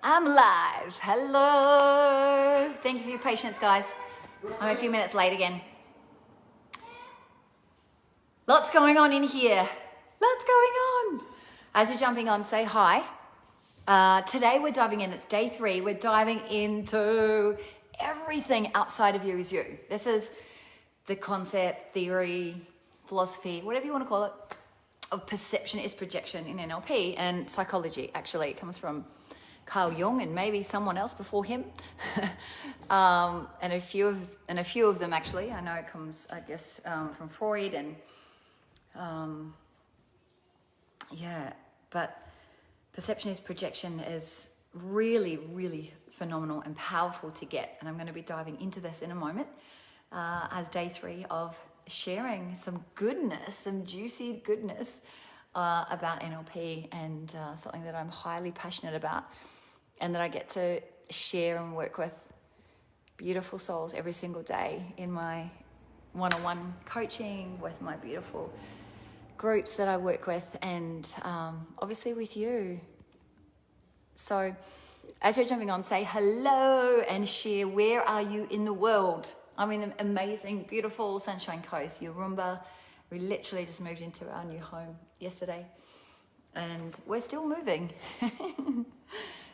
I'm live. Hello. Thank you for your patience, guys. I'm a few minutes late again. Lots going on in here. Lots going on. As you're jumping on, say hi. Today we're diving in. It's day 3. We're diving into everything outside of you is you. This is the concept, theory, philosophy, whatever you want to call it, of perception is projection in NLP and psychology. Actually, it comes from Carl Jung and maybe someone else before him, and a few of them actually. I know it comes, I guess, from Freud and but perception is projection is really, really phenomenal and powerful to get. And I'm going to be diving into this in a moment as day 3 of sharing some goodness, some juicy goodness about NLP and something that I'm highly passionate about and that I get to share and work with beautiful souls every single day in my one-on-one coaching with my beautiful groups that I work with and obviously with you. So as you're jumping on, say hello and share where are you in the world. I'm in the amazing, beautiful Sunshine Coast, Yarumba. We literally just moved into our new home yesterday and we're still moving.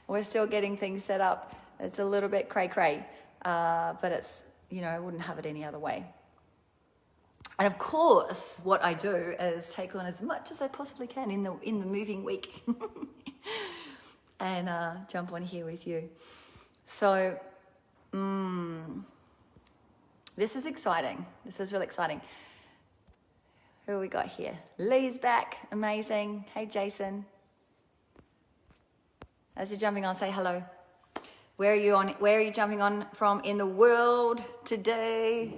We're still getting things set up. It's a little bit cray-cray, but it's, I wouldn't have it any other way. And of course, what I do is take on as much as I possibly can in the moving week and jump on here with you. So, this is exciting. This is really exciting. Who we got here? Lee's back. Amazing. Hey, Jason. As you're jumping on, say hello. Where are you jumping on from in the world today?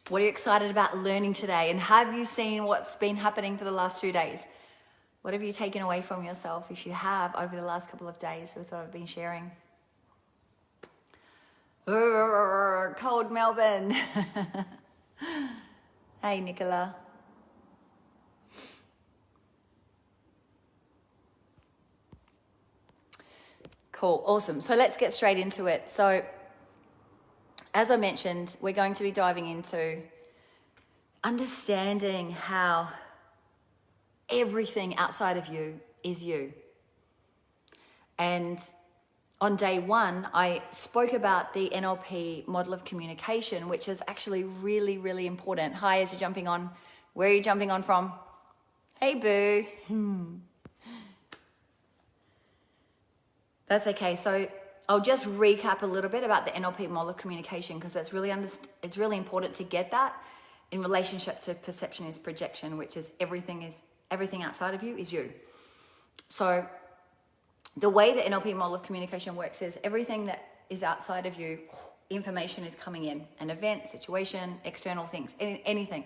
What are you excited about learning today? And have you seen what's been happening for the last 2 days? What have you taken away from yourself, if you have, over the last couple of days with what I've been sharing? Cold Melbourne. Hey, Nicola. Cool, awesome. So let's get straight into it. So as I mentioned, we're going to be diving into understanding how everything outside of you is you. And on day 1, I spoke about the NLP model of communication, which is actually really, really important. Hi, as you're jumping on. Where are you jumping on from? Hey, boo. That's okay. So I'll just recap a little bit about the NLP model of communication because it's really important to get that in relationship to perception is projection, which is everything outside of you is you. So the way the NLP model of communication works is everything that is outside of you, information is coming in, an event, situation, external things, anything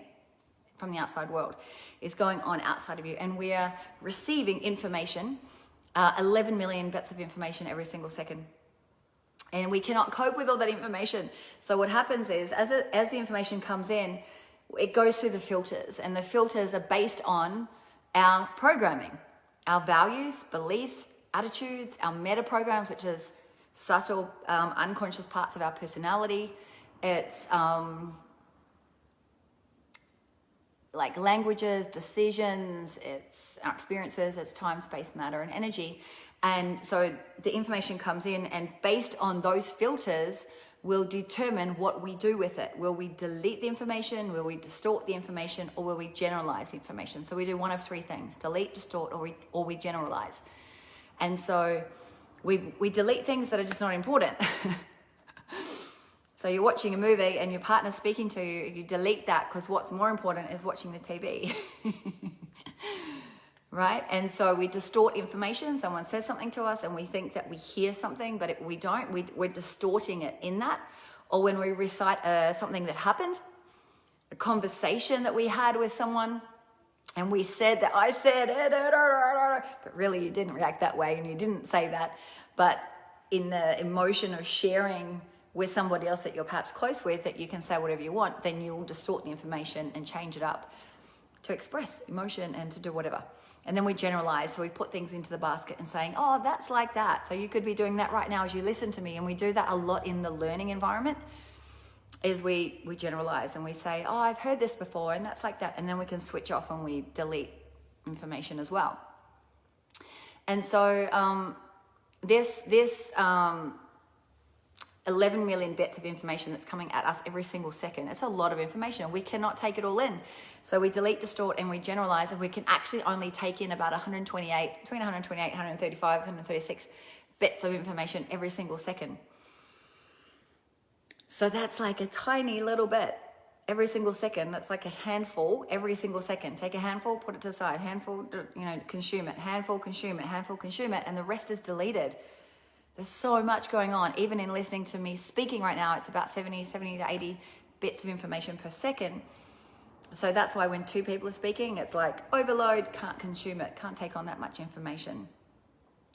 from the outside world is going on outside of you. And we are receiving information, 11 million bits of information every single second. And we cannot cope with all that information. So what happens is as the information comes in, it goes through the filters, and the filters are based on our programming, our values, beliefs, attitudes, our meta programs, which is subtle, unconscious parts of our personality. It's like languages, decisions, it's our experiences, it's time, space, matter, and energy. And so the information comes in, and based on those filters, will determine what we do with it. Will we delete the information? Will we distort the information? Or will we generalize the information? So we do one of 3 things: delete, distort, or we generalize. And so we delete things that are just not important. So you're watching a movie and your partner's speaking to you, you delete that because what's more important is watching the TV. Right? And so we distort information. Someone says something to us and we think that we hear something, but we don't. We're distorting it in that. Or when we recite something that happened, a conversation that we had with someone, and we said that I said it, but really you didn't react that way and you didn't say that. But in the emotion of sharing with somebody else that you're perhaps close with, that you can say whatever you want, then you'll distort the information and change it up to express emotion and to do whatever. And then we generalize, so we put things into the basket and saying, oh, that's like that. So you could be doing that right now as you listen to me. And we do that a lot in the learning environment, is we generalize and we say, oh, I've heard this before and that's like that. And then we can switch off and we delete information as well. And so this 11 million bits of information that's coming at us every single second. It's a lot of information. We cannot take it all in. So we delete, distort, and we generalize, and we can actually only take in about 135, 136 bits of information every single second. So that's like a tiny little bit every single second. That's like a handful every single second. Take a handful, put it to the side. Handful, consume it. Handful, consume it. Handful, consume it. And the rest is deleted. There's so much going on. Even in listening to me speaking right now, it's about 70 to 80 bits of information per second. So that's why when two people are speaking, it's like overload, can't consume it, can't take on that much information.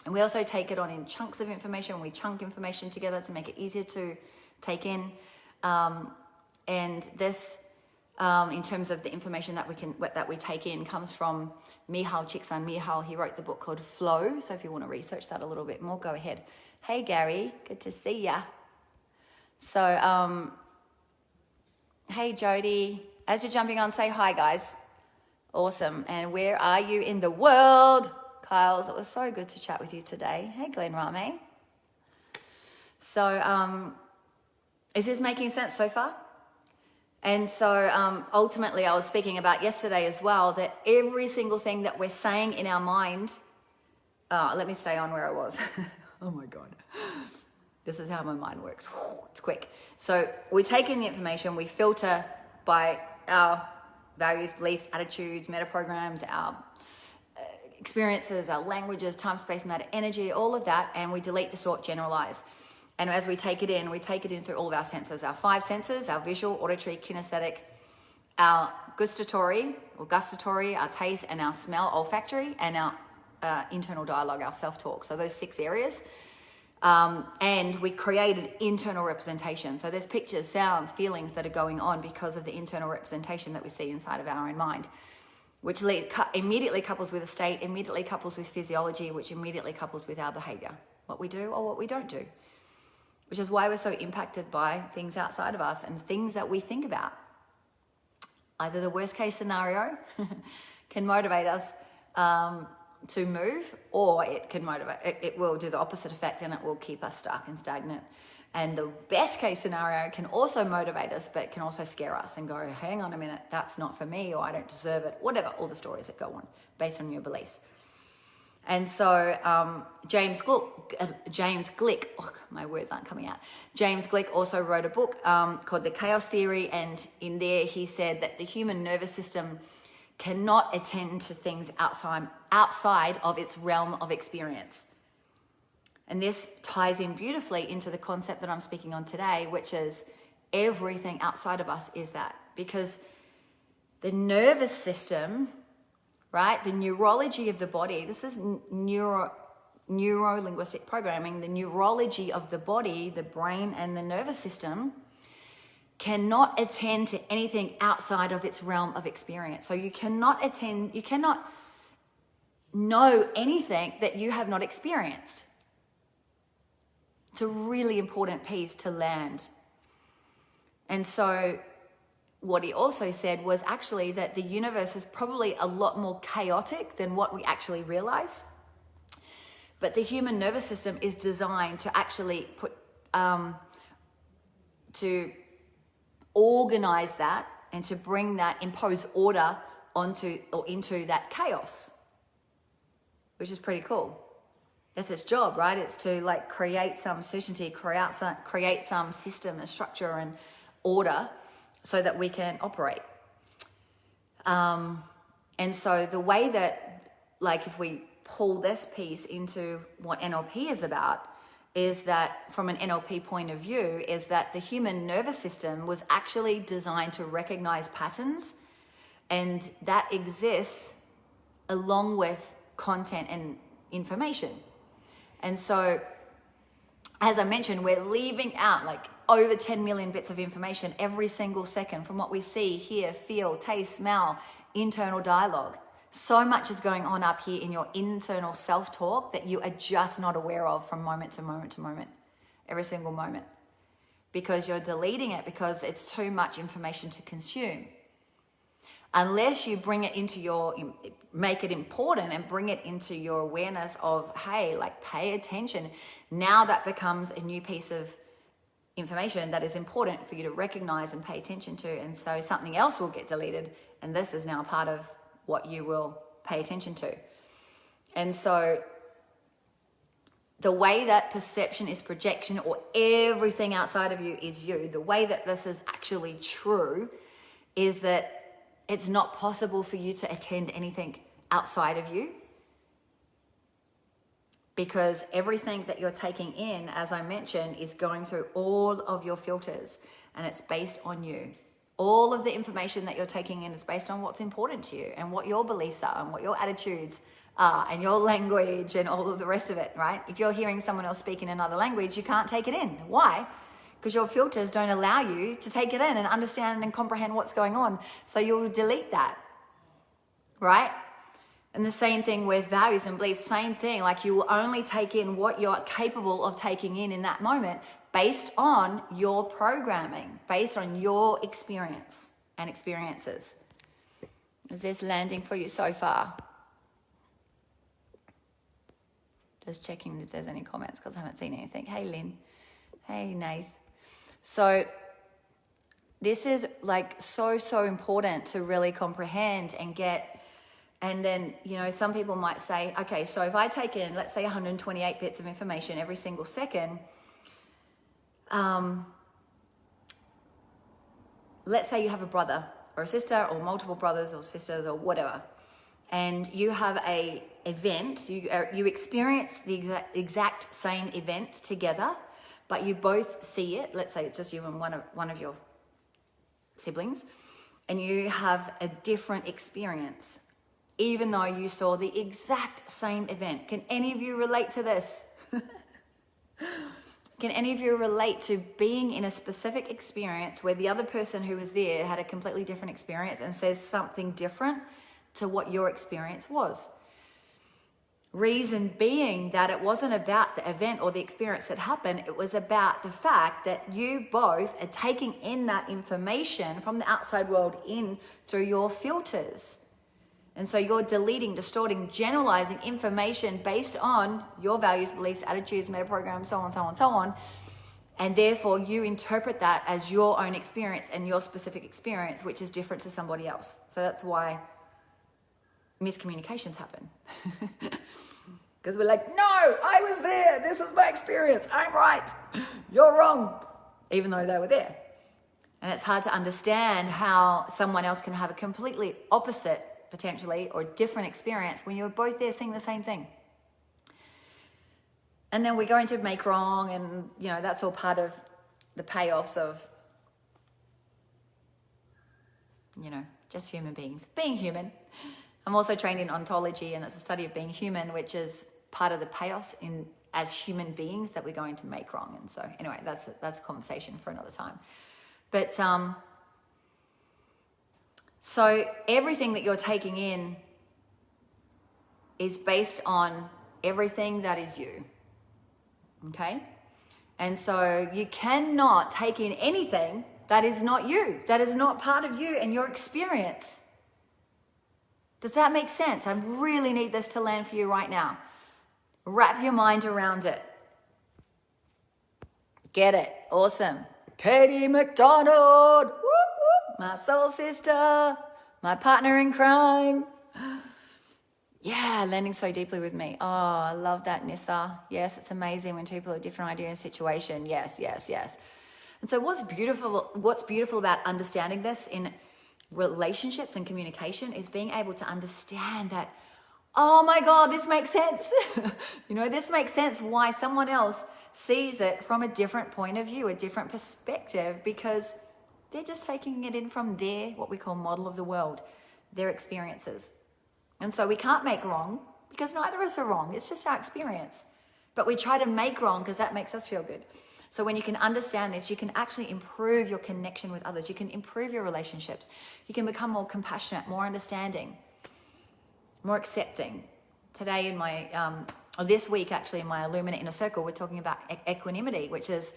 And we also take it on in chunks of information. We chunk information together to make it easier to take in. And this, in terms of the information that we take in, comes from Mihaly Csikszentmihalyi. He wrote the book called Flow. So if you want to research that a little bit more, go ahead. Hey, Gary, good to see ya. So, hey, Jody, as you're jumping on, say hi, guys. Awesome. And where are you in the world? Kyles, it was so good to chat with you today. Hey, Glenn Rame. So, is this making sense so far? And so ultimately I was speaking about yesterday as well, that every single thing that we're saying in our mind, let me stay on where I was. Oh my God. This is how my mind works. It's quick. So we take in the information, we filter by our values, beliefs, attitudes, meta programs, our experiences, our languages, time, space, matter, energy, all of that, and we delete, distort, generalize. And as we take it in through all of our senses, our 5 senses, our visual, auditory, kinesthetic, our gustatory, our taste, and our smell, olfactory, and our internal dialogue, our self-talk. So those 6 areas. And we created internal representation. So there's pictures, sounds, feelings that are going on because of the internal representation that we see inside of our own mind, which immediately couples with a state, immediately couples with physiology, which immediately couples with our behavior, what we do or what we don't do. Which is why we're so impacted by things outside of us and things that we think about. Either the worst case scenario can motivate us to move, or it will do the opposite effect and it will keep us stuck and stagnant. And the best case scenario can also motivate us, but can also scare us and go, hang on a minute, that's not for me, or I don't deserve it, whatever, all the stories that go on based on your beliefs. And so James Glick, my words aren't coming out. James Glick also wrote a book called The Chaos Theory, and in there he said that the human nervous system cannot attend to things outside of its realm of experience. And this ties in beautifully into the concept that I'm speaking on today, which is everything outside of us is that. Because the nervous system, right? The neurology of the body, this is neuro-linguistic programming, the neurology of the body, the brain and the nervous system cannot attend to anything outside of its realm of experience. So you cannot know anything that you have not experienced. It's a really important piece to land. And so what he also said was actually that the universe is probably a lot more chaotic than what we actually realize. But the human nervous system is designed to actually to organize that and to bring that, impose order onto or into that chaos, which is pretty cool. That's its job, right? It's to like create some certainty, create some system and structure and order so that we can operate. And so the way that, like, if we pull this piece into what NLP is about, is that from an NLP point of view, is that the human nervous system was actually designed to recognize patterns, and that exists along with content and information. And so, as I mentioned, we're leaving out like over 10 million bits of information every single second from what we see, hear, feel, taste, smell, internal dialogue. So much is going on up here in your internal self-talk that you are just not aware of from moment to moment to moment, every single moment, because you're deleting it because it's too much information to consume. Unless you bring it into make it important and bring it into your awareness of, hey, like pay attention. Now that becomes a new piece of information that is important for you to recognize and pay attention to. And so something else will get deleted. And this is now part of what you will pay attention to. And so the way that perception is projection, or everything outside of you is you, the way that this is actually true is that it's not possible for you to attend anything outside of you, because everything that you're taking in, as I mentioned, is going through all of your filters, and it's based on you. All of the information that you're taking in is based on what's important to you and what your beliefs are and what your attitudes are and your language and all of the rest of it, right? If you're hearing someone else speak in another language, you can't take it in. Why? Because your filters don't allow you to take it in and understand and comprehend what's going on. So you'll delete that, right? And the same thing with values and beliefs, same thing. Like, you will only take in what you're capable of taking in that moment based on your programming, based on your experience and experiences. Is this landing for you so far? Just checking if there's any comments because I haven't seen anything. Hey, Lynn. Hey, Nath. So this is like so important to really comprehend and get. And then, you know, some people might say, okay, so if I take in, let's say 128 bits of information every single second, let's say you have a brother or a sister or multiple brothers or sisters or whatever, and you have a event, you experience the exact same event together, but you both see it. Let's say it's just you and one of your siblings, and you have a different experience, even though you saw the exact same event. Can any of you relate to this? Can any of you relate to being in a specific experience where the other person who was there had a completely different experience and says something different to what your experience was? Reason being that it wasn't about the event or the experience that happened. It was about the fact that you both are taking in that information from the outside world in through your filters. And so you're deleting, distorting, generalizing information based on your values, beliefs, attitudes, metaprograms, so on, so on, so on. And therefore you interpret that as your own experience and your specific experience, which is different to somebody else. So that's why miscommunications happen. Because we're like, no, I was there. This is my experience. I'm right. You're wrong. Even though they were there. And it's hard to understand how someone else can have a completely opposite, potentially, or different experience when you're both there seeing the same thing. And then we go into make wrong, and you know, that's all part of the payoffs of, you know, just human beings being human. I'm also trained in ontology, and it's a study of being human, which is part of the payoffs in as human beings that we're going to make wrong. And so anyway, that's a conversation for another time. But so everything that you're taking in is based on everything that is you, okay? And so you cannot take in anything that is not you, that is not part of you and your experience. Does that make sense? I really need this to land for you right now. Wrap your mind around it. Get it? Awesome. Katie McDonald. Whoop, whoop. My soul sister. My partner in crime. Yeah, landing so deeply with me. Oh, I love that, Nissa. Yes, it's amazing when people have different idea and situation. Yes, yes, yes. And so what's beautiful about understanding this in relationships and communication is being able to understand that, oh my God, this makes sense. You know, this makes sense why someone else sees it from a different point of view, a different perspective, because they're just taking it in from their, what we call model of the world, their experiences. And so we can't make wrong because neither of us are wrong. It's just our experience. But we try to make wrong because that makes us feel good. So when you can understand this, you can actually improve your connection with others. You can improve your relationships. You can become more compassionate, more understanding, more accepting. Today in my, or this week actually in my Illuminate Inner Circle, we're talking about equanimity, which is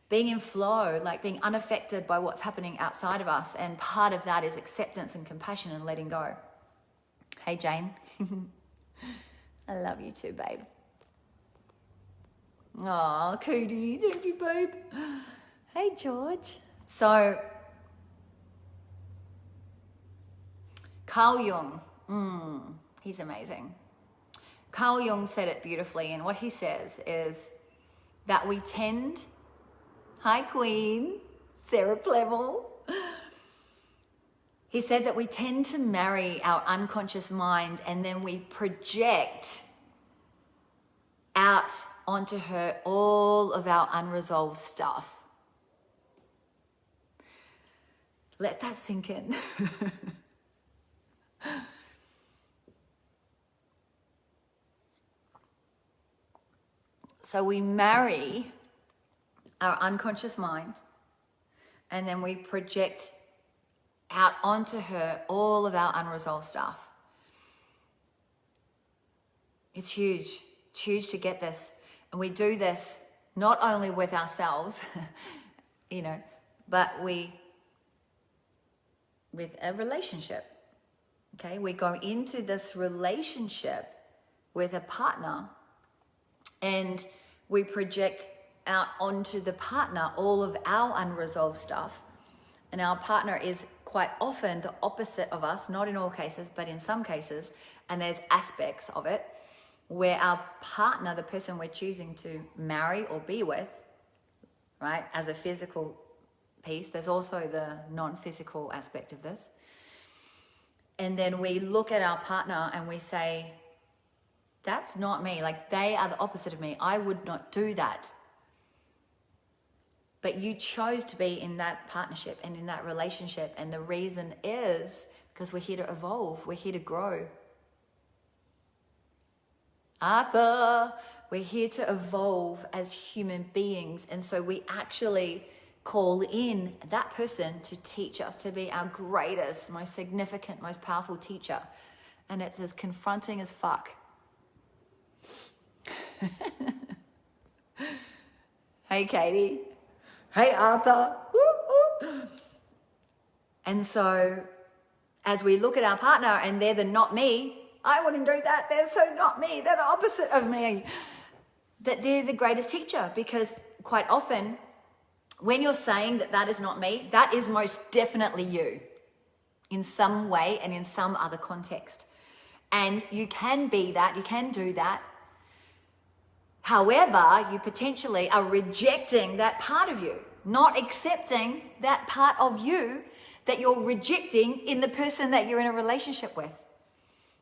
being in flow, like being unaffected by what's happening outside of us. And part of that is acceptance and compassion and letting go. Hey, Jane. I love you too, babe. Oh, Cody, thank you, babe. Hey, George. So, Carl Jung, he's amazing. Carl Jung said it beautifully, and what he says is that we tend, hi Queen, Sarah Plevel. He said that we tend to marry our unconscious mind and then we project out onto her all of our unresolved stuff. Let that sink in. So we marry our unconscious mind and then we project out onto her all of our unresolved stuff. It's huge. It's huge to get this. And we do this not only with ourselves, but with a relationship. Okay, we go into this relationship with a partner and we project out onto the partner all of our unresolved stuff. And our partner is quite often the opposite of us, not in all cases, but in some cases. And there's aspects of it where our partner, the person we're choosing to marry or be with, right, as a physical piece, there's also the non-physical aspect of this. And then we look at our partner and we say, that's not me. Like, they are the opposite of me. I would not do that. But you chose to be in that partnership and in that relationship. And the reason is because we're here to evolve. We're here to grow. Arthur, we're here to evolve as human beings. And so we actually call in that person to teach us, to be our greatest, most significant, most powerful teacher. And it's as confronting as fuck. Hey, Katie. Hey, Arthur. And so as we look at our partner and they're the not me, I wouldn't do that. They're so not me. They're the opposite of me. That they're the greatest teacher, because quite often when you're saying that that is not me, that is most definitely you in some way and in some other context. And you can be that, you can do that. However, you potentially are rejecting that part of you, not accepting that part of you that you're rejecting in the person that you're in a relationship with.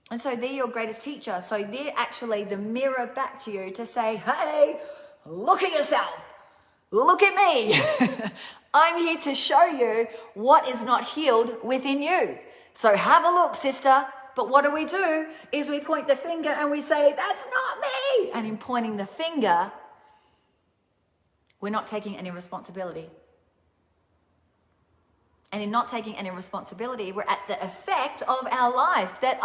And so they're your greatest teacher. So they're actually the mirror back to you to say, hey, look at yourself. Look at me. I'm here to show you what is not healed within you. So have a look, sister. But what do is we point the finger and we say, that's not me. And in pointing the finger, we're not taking any responsibility. And in not taking any responsibility, we're at the effect of our life that,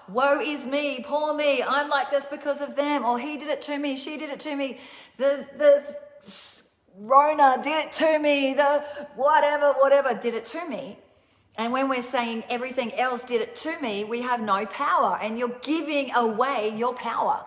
woe is me, poor me, I'm like this because of them, or he did it to me, she did it to me, the Rona did it to me, the whatever did it to me. And when we're saying everything else did it to me, we have no power, and you're giving away your power.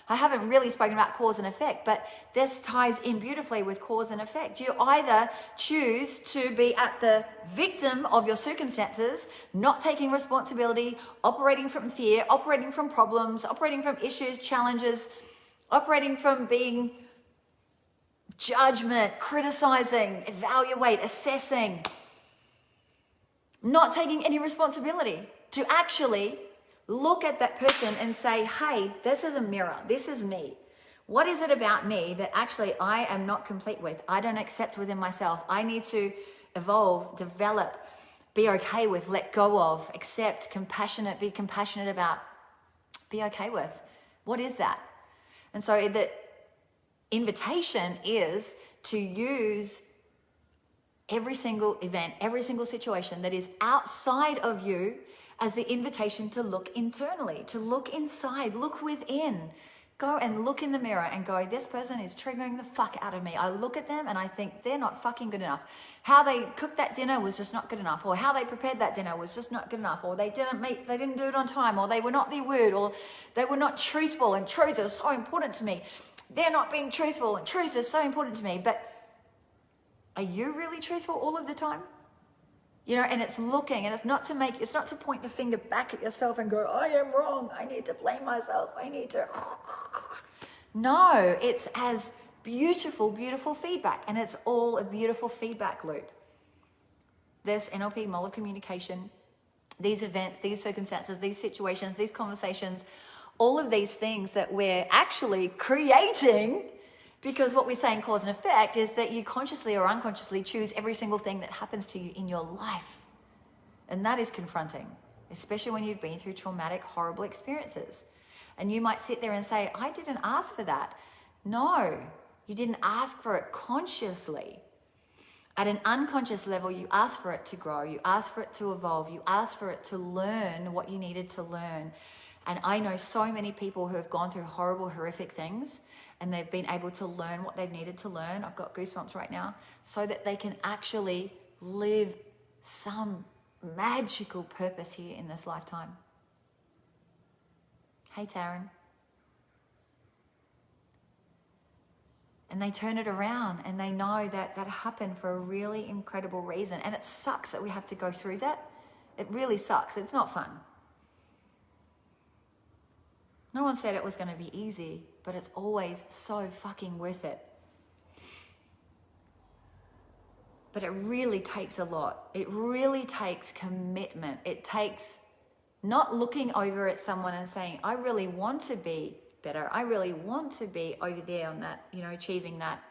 I haven't really spoken about cause and effect, but this ties in beautifully with cause and effect. You either choose to be at the victim of your circumstances, not taking responsibility, operating from fear, operating from problems, operating from issues, challenges, operating from being judgment, criticizing, evaluate, assessing, not taking any responsibility, to actually look at that person and say, hey, this is a mirror. This is me. What is it about me that actually I am not complete with? I don't accept within myself. I need to evolve, develop, be okay with, let go of, accept, be compassionate about, be okay with. What is that? And so invitation is to use every single event, every single situation that is outside of you as the invitation to look internally, to look inside, look within. Go and look in the mirror and go, this person is triggering the fuck out of me. I look at them and I think they're not fucking good enough. How they cooked that dinner was just not good enough, or how they prepared that dinner was just not good enough, or they didn't do it on time, or they were not their word, or they were not truthful, and truth is so important to me. They're not being truthful and truth is so important to me. But are you really truthful all of the time? You know, and it's looking, and it's not to point the finger back at yourself and go, I am wrong, I need to blame myself, I need to. No, it's as beautiful, beautiful feedback, and it's all a beautiful feedback loop. This NLP model of communication, these events, these circumstances, these situations, these conversations, all of these things that we're actually creating, because what we say in cause and effect is that you consciously or unconsciously choose every single thing that happens to you in your life. And that is confronting, especially when you've been through traumatic, horrible experiences. And you might sit there and say, I didn't ask for that. No, you didn't ask for it consciously. At an unconscious level, you asked for it to grow. You asked for it to evolve. You asked for it to learn what you needed to learn. And I know so many people who have gone through horrible, horrific things, and they've been able to learn what they've needed to learn. I've got goosebumps right now, so that they can actually live some magical purpose here in this lifetime. Hey, Taryn. And they turn it around, and they know that that happened for a really incredible reason. And it sucks that we have to go through that. It really sucks. It's not fun. No one said it was going to be easy, but it's always so fucking worth it. But it really takes a lot. It really takes commitment. It takes not looking over at someone and saying, I really want to be better. I really want to be over there on that, you know, achieving that.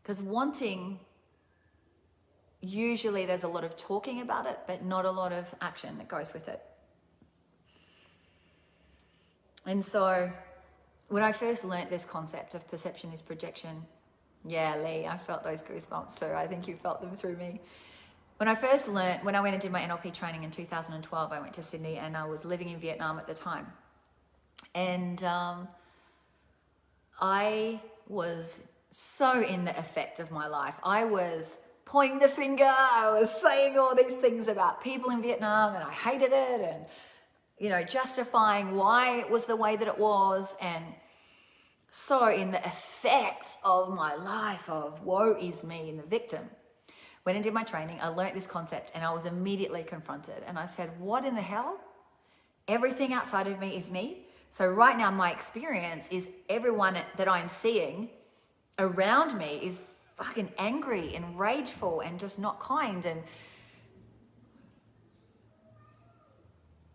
Because wanting, usually there's a lot of talking about it, but not a lot of action that goes with it. And so when I first learnt this concept of perception is projection, yeah, Lee, I felt those goosebumps too. I think you felt them through me. When I went and did my NLP training in 2012, I went to Sydney, and I was living in Vietnam at the time. And I was so in the effect of my life. I was pointing the finger. I was saying all these things about people in Vietnam, and I hated it, and, you know, justifying why it was the way that it was. And so in the effect of my life of woe is me and the victim. Went and did my training. I learnt this concept, and I was immediately confronted. And I said, what in the hell? Everything outside of me is me. So right now my experience is everyone that I'm seeing around me is fucking angry and rageful and just not kind.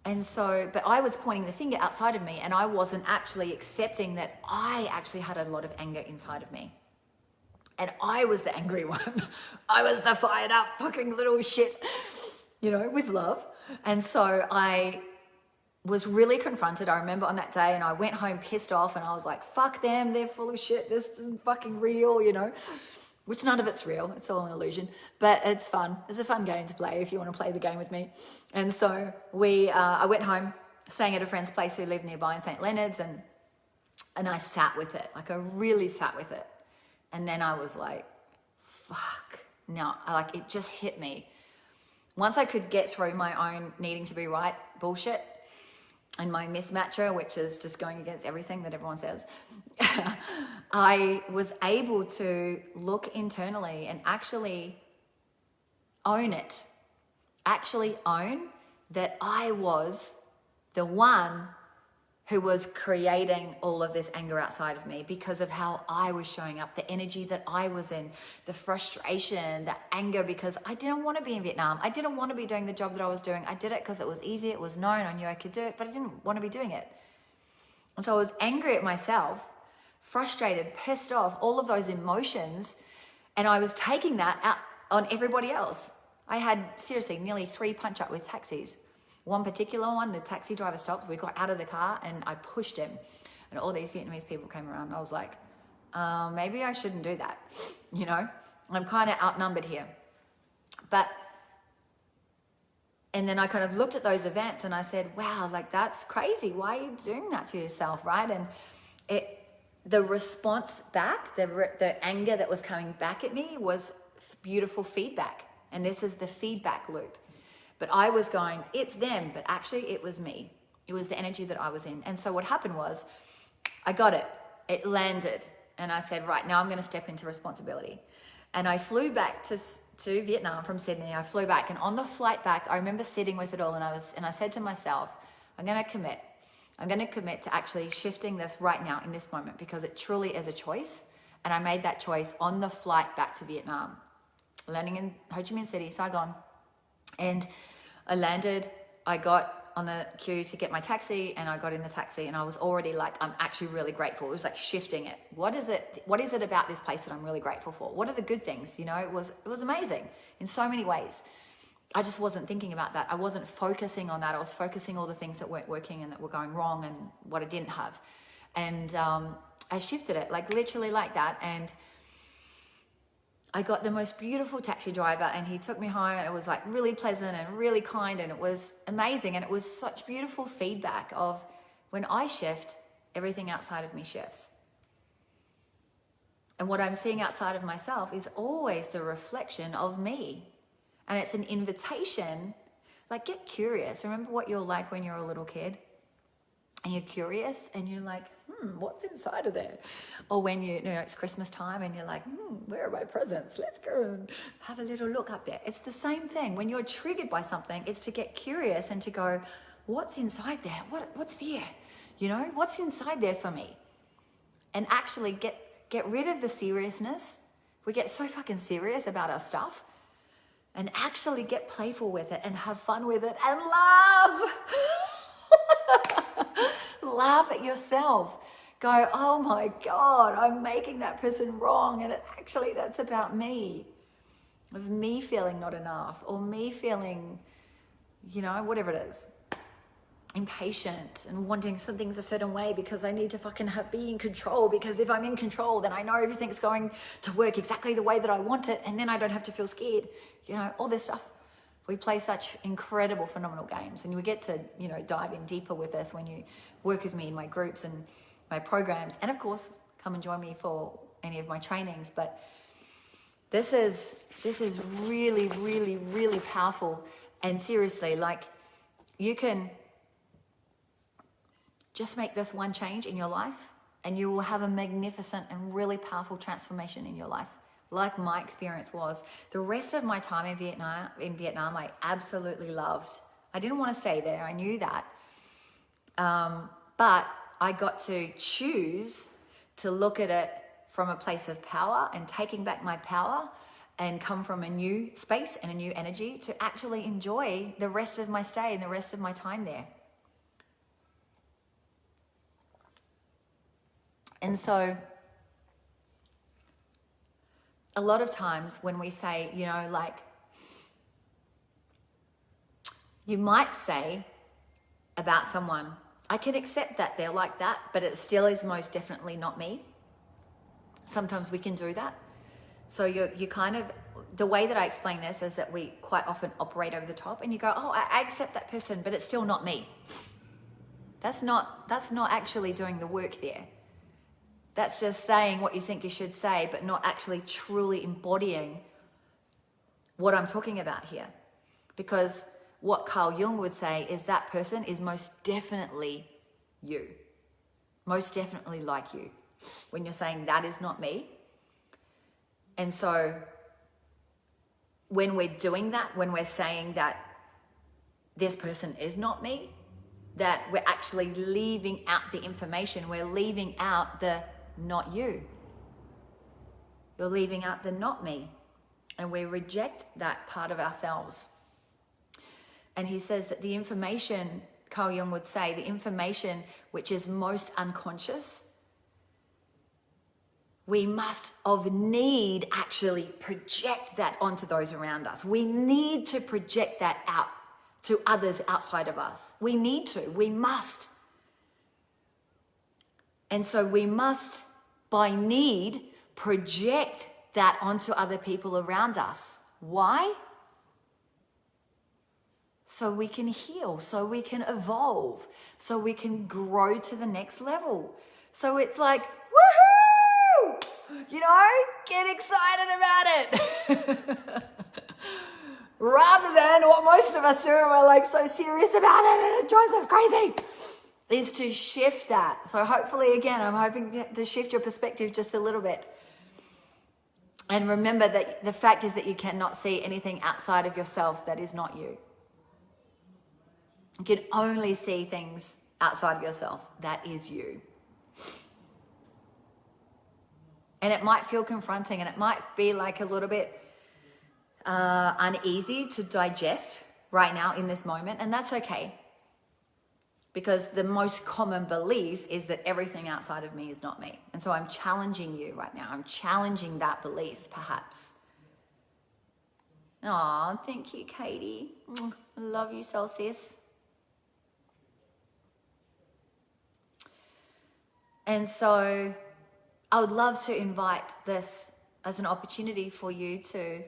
And so, but I was pointing the finger outside of me, and I wasn't actually accepting that I actually had a lot of anger inside of me. And I was the angry one. I was the fired up fucking little shit, you know, with love. And so I was really confronted. I remember on that day, and I went home pissed off, and I was like, fuck them, they're full of shit. This isn't fucking real, you know, which none of it's real. It's all an illusion, but it's fun. It's a fun game to play if you want to play the game with me. And so I went home, staying at a friend's place who lived nearby in St. Leonard's, and I sat with it. Like, I really sat with it. And then I was like, fuck. No, like, it just hit me. Once I could get through my own needing to be right bullshit and my mismatcher, which is just going against everything that everyone says, I was able to look internally and actually own it. Actually own that I was the one who was creating all of this anger outside of me because of how I was showing up, the energy that I was in, the frustration, the anger, because I didn't want to be in Vietnam. I didn't want to be doing the job that I was doing. I did it because it was easy, it was known, I knew I could do it, but I didn't want to be doing it. And so I was angry at myself, frustrated, pissed off, all of those emotions, and I was taking that out on everybody else. I had, seriously, nearly 3 punch-up with taxis. One particular one, the taxi driver stopped. We got out of the car and I pushed him. and all these Vietnamese people came around. I was like, maybe I shouldn't do that. You know, I'm kind of outnumbered here. And then I kind of looked at those events and I said, wow, like that's crazy. Why are you doing that to yourself, right? And the response back, the anger that was coming back at me was beautiful feedback. And this is the feedback loop. But I was going, it's them, but actually it was me. It was the energy that I was in. And so what happened was I got it. It landed. And I said, right, now I'm going to step into responsibility. And I flew back to Vietnam from Sydney. I flew back, and on the flight back, I remember sitting with it all, and I said to myself, I'm going to commit. I'm going to commit to actually shifting this right now in this moment, because it truly is a choice. And I made that choice on the flight back to Vietnam, landing in Ho Chi Minh City, Saigon. And I landed, I got on the queue to get my taxi, and I got in the taxi, and I was already like, I'm actually really grateful. It was like shifting it. What is it about this place that I'm really grateful for? What are the good things? You know, it was amazing in so many ways. I just wasn't thinking about that. I wasn't focusing on that. I was focusing all the things that weren't working and that were going wrong and what I didn't have. And I shifted it, like literally like that. And I got the most beautiful taxi driver, and he took me home, and it was like really pleasant and really kind, and it was amazing. And it was such beautiful feedback of when I shift, everything outside of me shifts. And what I'm seeing outside of myself is always the reflection of me. And it's an invitation, like get curious. Remember what you're like when you're a little kid? And you're curious and you're like, what's inside of there? Or when you know it's Christmas time and you're like, where are my presents? Let's go and have a little look up there. It's the same thing. When you're triggered by something, it's to get curious and to go, what's inside there? What's there? You know, what's inside there for me? And actually get rid of the seriousness. We get so fucking serious about our stuff. And actually get playful with it and have fun with it and laugh. Laugh at yourself. Go, oh my God, I'm making that person wrong. And that's about me. Of me feeling not enough, or me feeling, you know, whatever it is. Impatient and wanting some things a certain way because I need to fucking be in control, because if I'm in control, then I know everything's going to work exactly the way that I want it, and then I don't have to feel scared. You know, all this stuff. We play such incredible, phenomenal games, and you get to, you know, dive in deeper with this when you work with me in my groups and my programs, and of course, come and join me for any of my trainings. But this is really, really, really powerful, and seriously, like you can just make this one change in your life, and you will have a magnificent and really powerful transformation in your life. Like my experience was. The rest of my time in Vietnam, I absolutely loved. I didn't want to stay there. I knew that. But I got to choose to look at it from a place of power and taking back my power, and come from a new space and a new energy to actually enjoy the rest of my stay and the rest of my time there. And so a lot of times when we say, you know, like, you might say about someone, I can accept that they're like that, but it still is most definitely not me. Sometimes we can do that. So you kind of, the way that I explain this is that we quite often operate over the top, and you go, oh, I accept that person, but it's still not me. That's not actually doing the work there. That's just saying what you think you should say, but not actually truly embodying what I'm talking about here. Because what Carl Jung would say is that person is most definitely you. Most definitely like you. When you're saying that is not me. And so when we're doing that, when we're saying that this person is not me, that we're actually leaving out the information. We're leaving out the not you. You're leaving out the not me. And we reject that part of ourselves. And he says that the information, Carl Jung would say, the information which is most unconscious, we must of need actually project that onto those around us. We need to project that out to others outside of us. We need to, we must. And so we must, by need, project that onto other people around us. Why? So we can heal, so we can evolve, so we can grow to the next level. So it's like, woohoo! You know, get excited about it. Rather than what most of us do, and we're like so serious about it and it drives us crazy, is to shift that. So hopefully, again, I'm hoping to shift your perspective just a little bit. And remember that the fact is that you cannot see anything outside of yourself that is not you. You can only see things outside of yourself that is you. And it might feel confronting, and it might be like a little bit uneasy to digest right now in this moment, and that's okay. Because the most common belief is that everything outside of me is not me. And so I'm challenging you right now. I'm challenging that belief, perhaps. Oh, thank you, Katie. I love you, Celsius. And so I would love to invite this as an opportunity for you to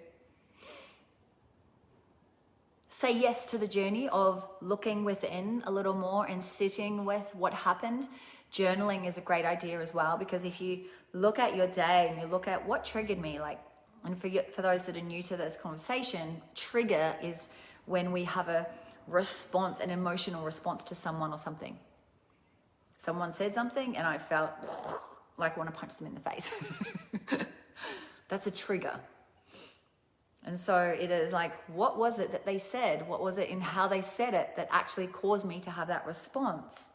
say yes to the journey of looking within a little more and sitting with what happened. Journaling is a great idea as well, because if you look at your day and you look at what triggered me, like, and for those that are new to this conversation, trigger is when we have a response, an emotional response to someone or something. Someone said something and I felt like I want to punch them in the face. That's a trigger. And so it is like, what was it that they said? What was it in how they said it that actually caused me to have that response?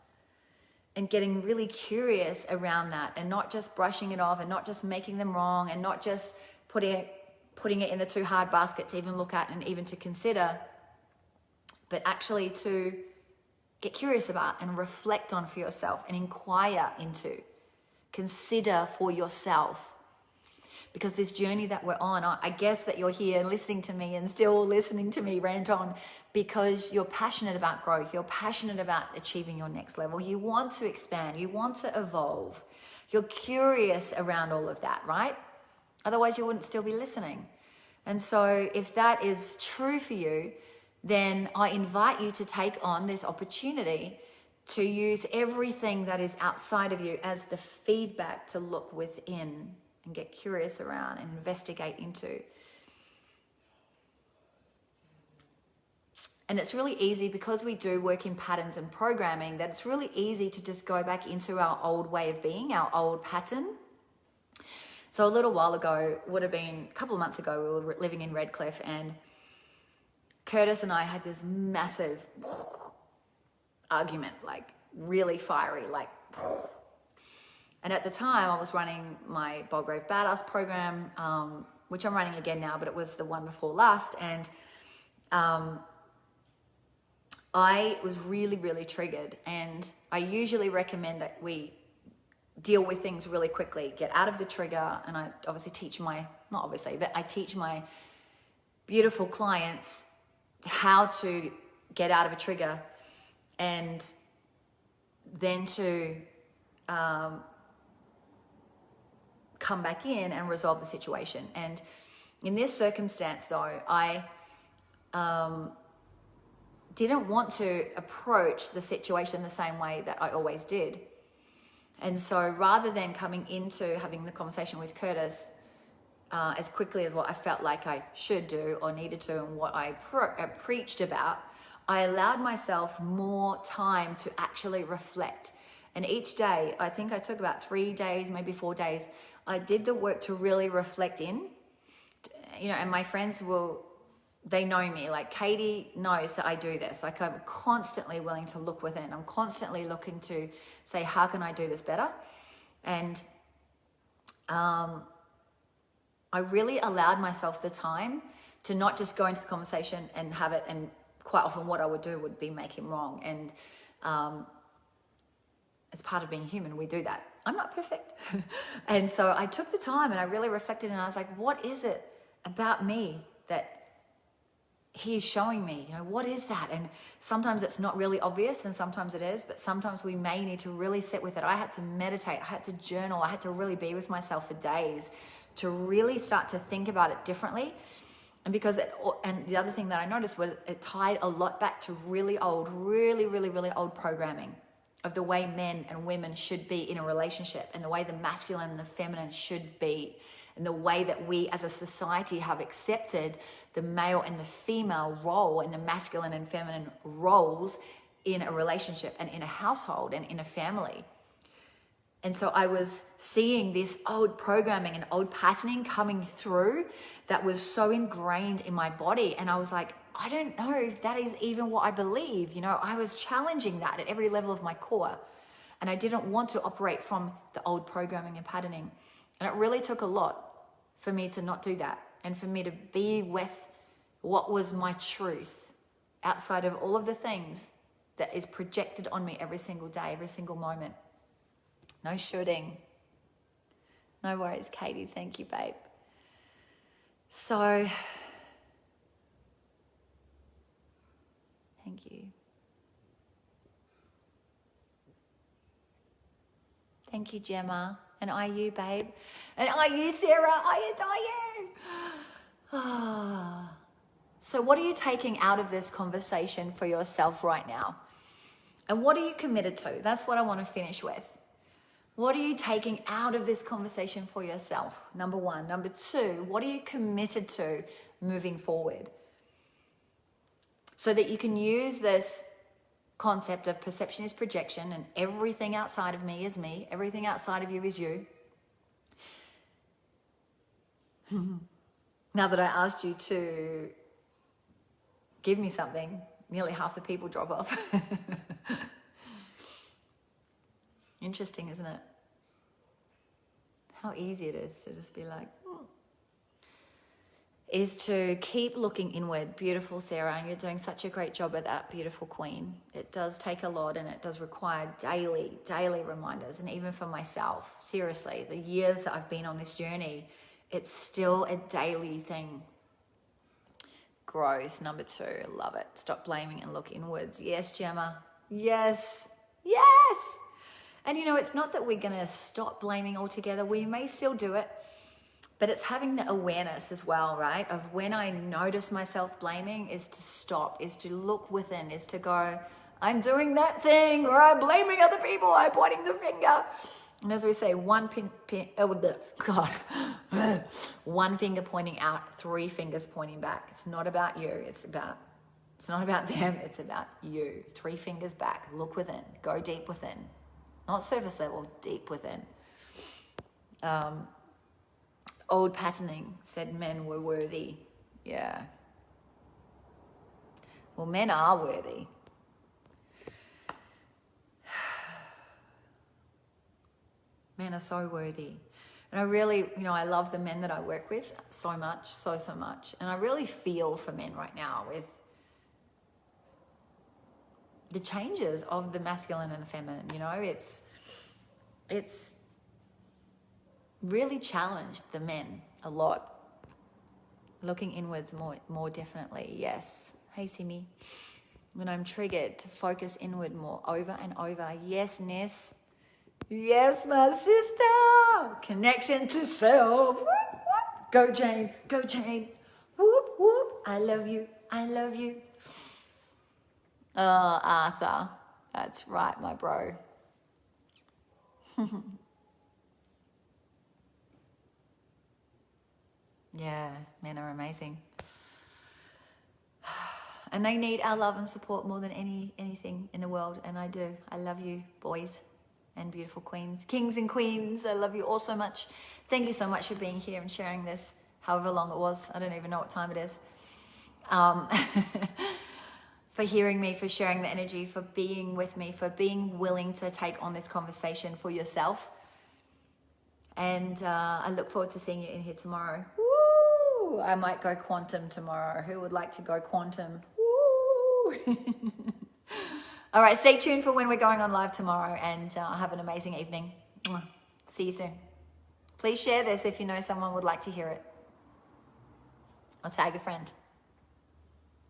And getting really curious around that, and not just brushing it off, and not just making them wrong, and not just putting it in the too hard basket to even look at and even to consider, but actually to get curious about and reflect on for yourself and inquire into, consider for yourself. Because this journey that we're on, I guess that you're here listening to me and still listening to me rant on because you're passionate about growth. You're passionate about achieving your next level. You want to expand. You want to evolve. You're curious around all of that, right? Otherwise, you wouldn't still be listening. And so if that is true for you, then I invite you to take on this opportunity to use everything that is outside of you as the feedback to look within and get curious around and investigate into. And it's really easy, because we do work in patterns and programming, that it's really easy to just go back into our old way of being, our old pattern. So a little while ago, would have been a couple of months ago, we were living in Redcliffe, and Curtis and I had this massive argument, like really fiery, like. And at the time, I was running my Bold Brave Badass program, which I'm running again now, but it was the one before last. And I was really, really triggered. And I usually recommend that we deal with things really quickly, get out of the trigger. And I obviously teach my, not obviously, but I teach my beautiful clients how to get out of a trigger and then to come back in and resolve the situation. And in this circumstance, though, I didn't want to approach the situation the same way that I always did. And so rather than coming into having the conversation with Curtis as quickly as what I felt like I should do or needed to, and what I preached about, I allowed myself more time to actually reflect. And each day, I think I took about 3 days, maybe 4 days, I did the work to really reflect in, and my friends they know me, like Katie knows that I do this. Like, I'm constantly willing to look within. I'm constantly looking to say, how can I do this better? And I really allowed myself the time to not just go into the conversation and have it, and quite often what I would do would be make him wrong. And it's part of being human, we do that. I'm not perfect. And so I took the time and I really reflected, and I was like, what is it about me that He's showing me, what is that? And sometimes it's not really obvious and sometimes it is, but sometimes we may need to really sit with it. I had to meditate, I had to journal, I had to really be with myself for days to really start to think about it differently. And and the other thing that I noticed was it tied a lot back to really old programming of the way men and women should be in a relationship and the way the masculine and the feminine should be, and the way that we as a society have accepted the male and the female role and the masculine and feminine roles in a relationship and in a household and in a family. And so I was seeing this old programming and old patterning coming through that was so ingrained in my body. And I was like, I don't know if that is even what I believe. I was challenging that at every level of my core. And I didn't want to operate from the old programming and patterning. And it really took a lot for me to not do that and for me to be with what was my truth outside of all of the things that is projected on me every single day, every single moment. No shooting. No worries, Katie. Thank you, babe. So, thank you. Thank you, Gemma. And are you, babe? And are you, Sarah? Are you? So what are you taking out of this conversation for yourself right now? And what are you committed to? That's what I want to finish with. What are you taking out of this conversation for yourself? Number one. Number two, what are you committed to moving forward? So that you can use this concept of perception is projection and everything outside of me is me, everything outside of you is you. Now that I asked you to give me something, nearly half the people drop off. Interesting, isn't it? How easy it is to just be like, is to keep looking inward. Beautiful, Sarah, and you're doing such a great job at that, beautiful queen. It does take a lot and it does require daily reminders. And even for myself, seriously, the years that I've been on this journey, it's still a daily thing. Growth, number two, love it. Stop blaming and look inwards. Yes, Gemma. Yes. And it's not that we're going to stop blaming altogether. We may still do it. But it's having the awareness as well, right? Of when I notice myself blaming is to stop, is to look within, is to go, I'm doing that thing, or I'm blaming other people, I'm pointing the finger. And as we say, one finger pointing out, three fingers pointing back. It's not about you. It's not about them. It's about you. 3 fingers back. Look within. Go deep within. Not surface level, deep within. Old patterning said men were worthy. Yeah. Well, men are worthy. Men are so worthy. And I really, I love the men that I work with so much, so much. And I really feel for men right now with the changes of the masculine and the feminine. It's really challenged the men a lot. Looking inwards more definitely, yes. Hey, Simi. When I'm triggered to focus inward more over and over. Yes, Ness. Yes, my sister. Connection to self. Whoop, whoop. Go, Jane. Go, Jane. Whoop, whoop. I love you. I love you. Oh, Arthur. That's right, my bro. Yeah, men are amazing. And they need our love and support more than anything in the world. And I do. I love you, boys and beautiful queens. Kings and queens, I love you all so much. Thank you so much for being here and sharing this, however long it was. I don't even know what time it is. For hearing me, for sharing the energy, for being with me, for being willing to take on this conversation for yourself. And I look forward to seeing you in here tomorrow. Woo! I might go quantum tomorrow. Who would like to go quantum? Woo! All right, stay tuned for when we're going on live tomorrow, and have an amazing evening. See you soon. Please share this if you know someone would like to hear it. Or tag a friend.